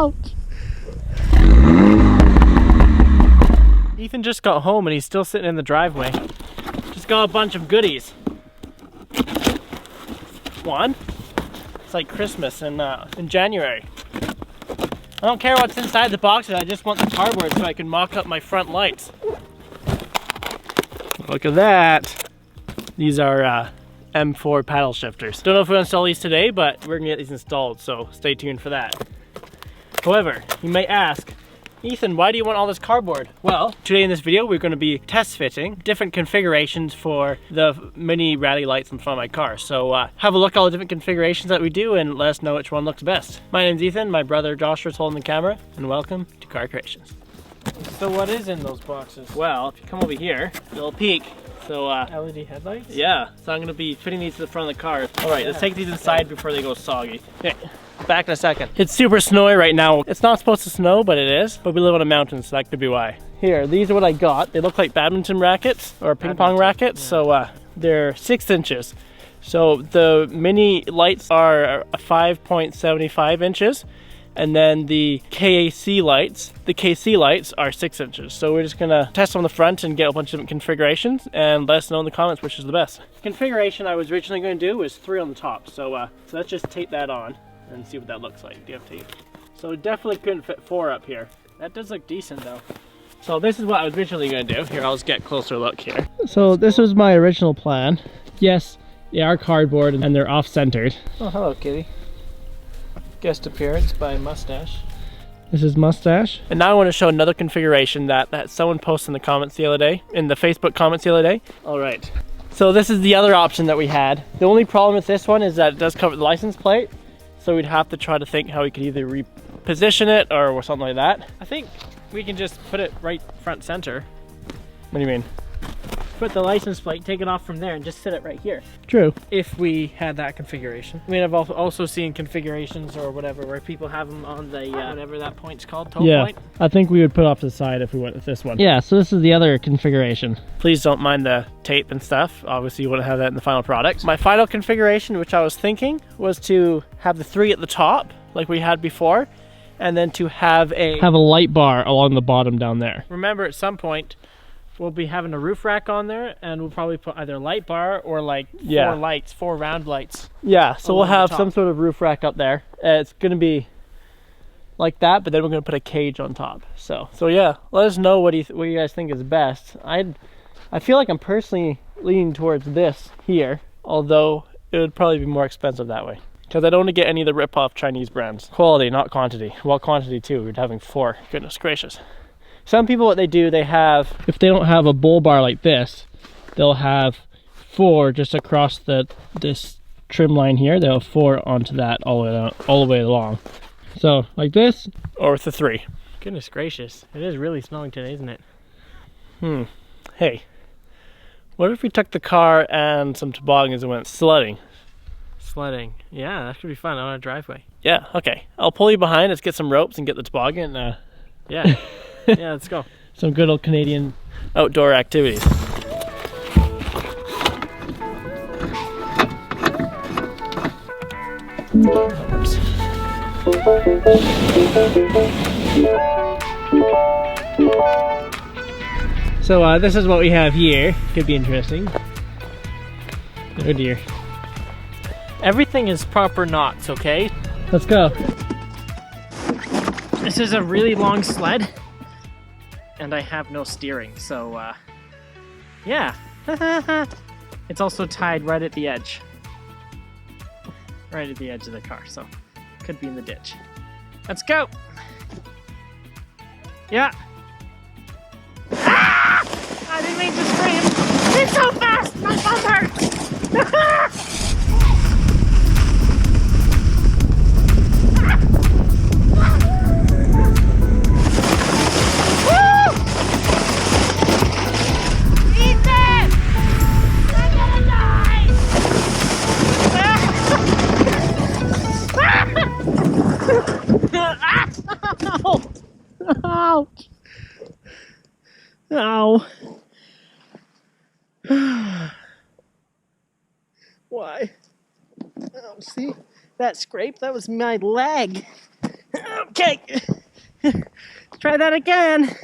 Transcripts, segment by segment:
Ouch! Ethan just got home and he's still sitting in the driveway. Just got a bunch of goodies. One, it's like Christmas in January. I don't care what's inside the boxes, I just want the cardboard so I can mock up my front lights. Look at that. These are M4 paddle shifters. Don't know if we'll install these today, but we're gonna get these installed, so stay tuned for that. However, you may ask, Ethan, why do you want all this cardboard? Well, today in this video, we're gonna be test fitting different configurations for the mini rally lights in front of my car. So have a look at all the different configurations that we do and let us know which one looks best. My name's Ethan, my brother Joshua's holding the camera, and welcome to Car Creations. So what is in those boxes? Well, if you come over here, a little peek. So LED headlights? yeah, so I'm gonna be fitting these to the front of the car. All right, let's take these inside before they go soggy. Okay, back in a second. It's super snowy right now. It's not supposed to snow, but it is. But we live on a mountain, so that could be why. Here, these are what I got. They look like badminton rackets or ping pong rackets. Yeah. So they're 6 inches. So the mini lights are 5.75 inches. And then the KC lights are 6 inches. So we're just gonna test on the front and get a bunch of different configurations and let us know in the comments which is the best. Configuration I was originally gonna do was 3 on the top. So let's just tape that on and see what that looks like. Do you have tape? So definitely couldn't fit 4 up here. That does look decent though. So this is what I was originally gonna do. Here, I'll just get a closer look here. So this was my original plan. Yes, they are cardboard and they're off-centered. Oh, hello kitty. Guest appearance by Mustache. This is Mustache. And now I want to show another configuration that someone posted in the comments the other day, in the Facebook comments the other day. All right. So this is the other option that we had. The only problem with this one is that it does cover the license plate. So we'd have to try to think how we could either reposition it or something like that. I think we can just put it right front center. What do you mean? Put the license plate, take it off from there and just sit it right here. True. If we had that configuration. I mean, I've also seen configurations or whatever where people have them on the, whatever that point's called, toe point. I think we would put off to the side if we went with this one. Yeah, so this is the other configuration. Please don't mind the tape and stuff. Obviously you wouldn't have that in the final product. My final configuration, which I was thinking, was to have the 3 at the top, like we had before, and then to have a light bar along the bottom down there. Remember, at some point, we'll be having a roof rack on there, and we'll probably put either a light bar or like 4 lights, 4 round lights. Yeah, so we'll have some sort of roof rack up there. It's gonna be like that, but then we're gonna put a cage on top. So yeah, let us know what you guys think is best. I feel like I'm personally leaning towards this here, although it would probably be more expensive that way. Because I don't want to get any of the rip-off Chinese brands. Quality, not quantity. Well, quantity too, we're having 4. Goodness gracious. Some people, what they do, they have, if they don't have a bull bar like this, they'll have 4 just across this trim line here. They'll have 4 onto that all the way along. So like this, or with the 3. Goodness gracious, it is really snowing today, isn't it? Hey, what if we took the car and some toboggans and went sledding? Sledding, yeah, that could be fun on a driveway. Yeah, okay. I'll pull you behind. Let's get some ropes and get the toboggan. Yeah. Yeah, let's go. Some good old Canadian outdoor activities. So this is what we have here. Could be interesting. Oh dear. Everything is proper knots, okay? Let's go. This is a really long sled. And I have no steering, so yeah. It's also tied right at the edge. Right at the edge of the car, so could be in the ditch. Let's go! Yeah. Ah! I didn't mean to scream! It's so fast! My bum hurts! Ouch! Ow! Why? Oh, see? That scrape? That was my leg. Okay. Try that again.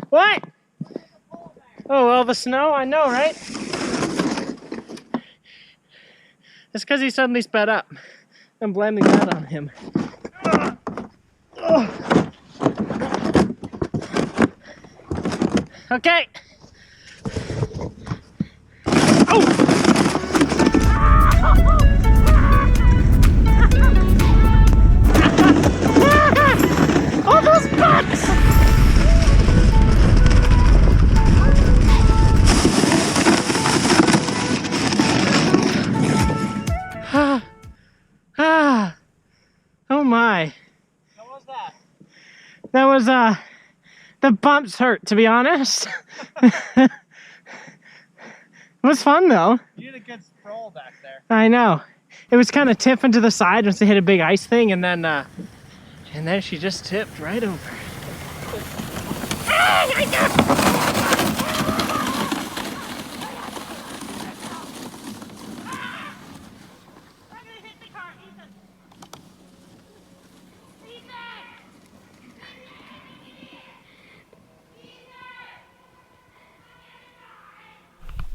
What? Oh, well, the snow, I know, right? It's because he suddenly sped up. I'm blaming that on him. Okay. Oh! All those butts! Oh my. How was that? That was, the bumps hurt, to be honest. It was fun, though. You did a good sprawl back there. I know. It was kind of tipping to the side once they hit a big ice thing, and then she just tipped right over.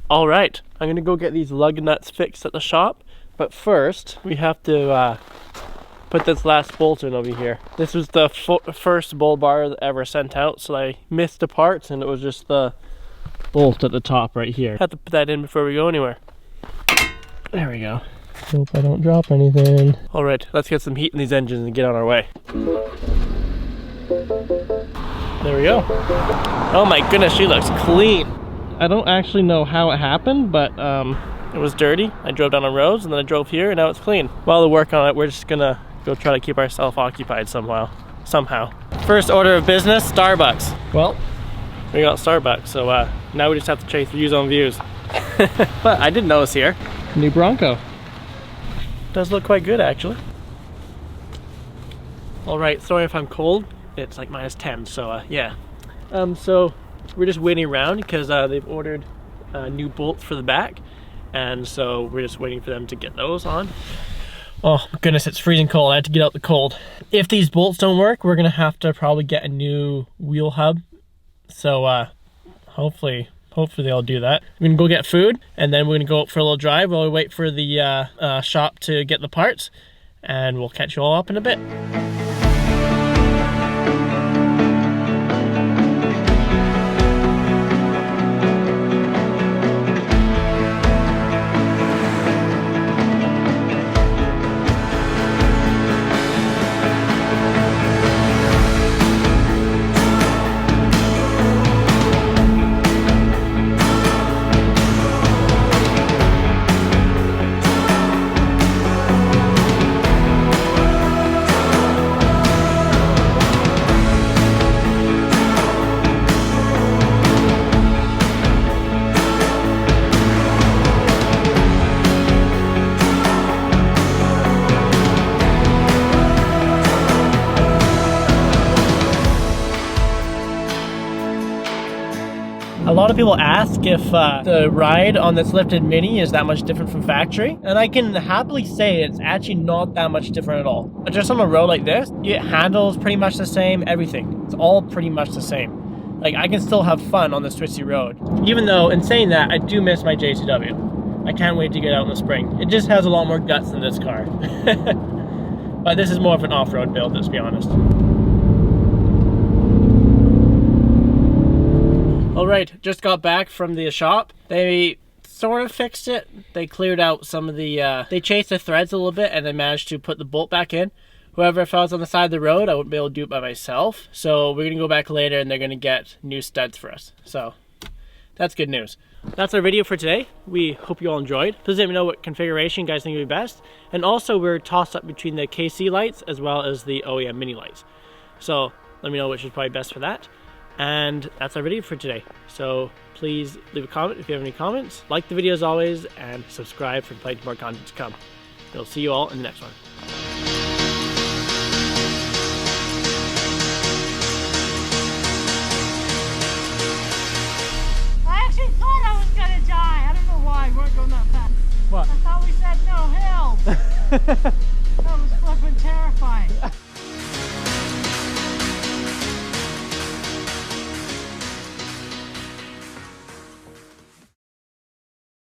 All right, I'm gonna go get these lug nuts fixed at the shop, but first we have to put this last bolt in over here. This was the first bull bar ever sent out, so I missed the parts and it was just the bolt at the top right here. Have to put that in before we go anywhere. There we go. Hope I don't drop anything. All right, let's get some heat in these engines and get on our way. There we go. Oh my goodness, she looks clean. I don't actually know how it happened, but it was dirty. I drove down the roads and then I drove here and now it's clean. While we work on it, we're just gonna go try to keep ourselves occupied somehow. First order of business, Starbucks. Well, we got Starbucks, so now we just have to chase views on views. But I did notice here, new Bronco. Does look quite good actually. All right, sorry if I'm cold. It's like -10, so yeah. So we're just waiting around because they've ordered new bolts for the back, and so we're just waiting for them to get those on. Oh my goodness, it's freezing cold. I had to get out the cold. If these bolts don't work, we're gonna have to probably get a new wheel hub. So hopefully they'll do that. We're gonna go get food, and then we're gonna go out for a little drive while we wait for the shop to get the parts, and we'll catch you all up in a bit. A lot of people ask if the ride on this lifted Mini is that much different from factory, and I can happily say it's actually not that much different at all. Just on a road like this, it handles pretty much the same, everything. It's all pretty much the same. Like, I can still have fun on this twisty road. Even though, in saying that, I do miss my JCW. I can't wait to get out in the spring. It just has a lot more guts than this car. But this is more of an off-road build, let's be honest. All right, just got back from the shop. They sort of fixed it. They cleared out some of the, they chased the threads a little bit and they managed to put the bolt back in. However, if I was on the side of the road, I wouldn't be able to do it by myself. So we're gonna go back later and they're gonna get new studs for us. So that's good news. That's our video for today. We hope you all enjoyed. Please let me know what configuration you guys think would be best. And also we're tossed up between the KC lights as well as the OEM mini lights. So let me know which is probably best for that. And that's our video for today. So please leave a comment if you have any comments. Like the video as always, and subscribe for plenty more content to come. We'll see you all in the next one. I actually thought I was gonna die. I don't know why. We weren't going that fast. What? I thought we said no help.